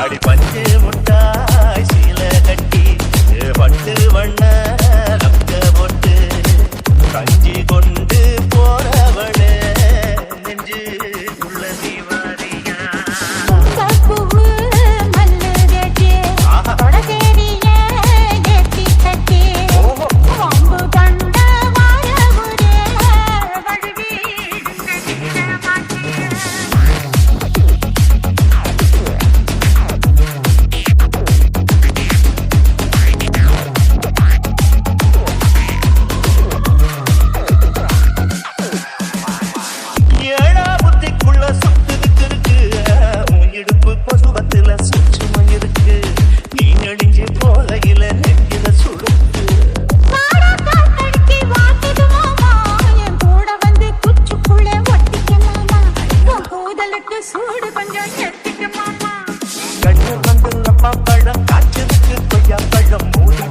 அடி பஞ்சு முட்டாய் சீல கட்டி பட்டு வண்ண நக்க போட்டு கஞ்சி கொண்டு போறவளே நெஞ்சு உள்ள தீவாரியா பசுவத்துல சுற்றுமா இருக்கு நீ நெடுஞ்சி போலையில நெஞ்சில சுடுக்கு சூடு கொஞ்சம் எத்திக்க மாமா கண்ணு வந்து நம்ம பழம் காய்ச்சலுக்கு கொய்யா பழம் மூடி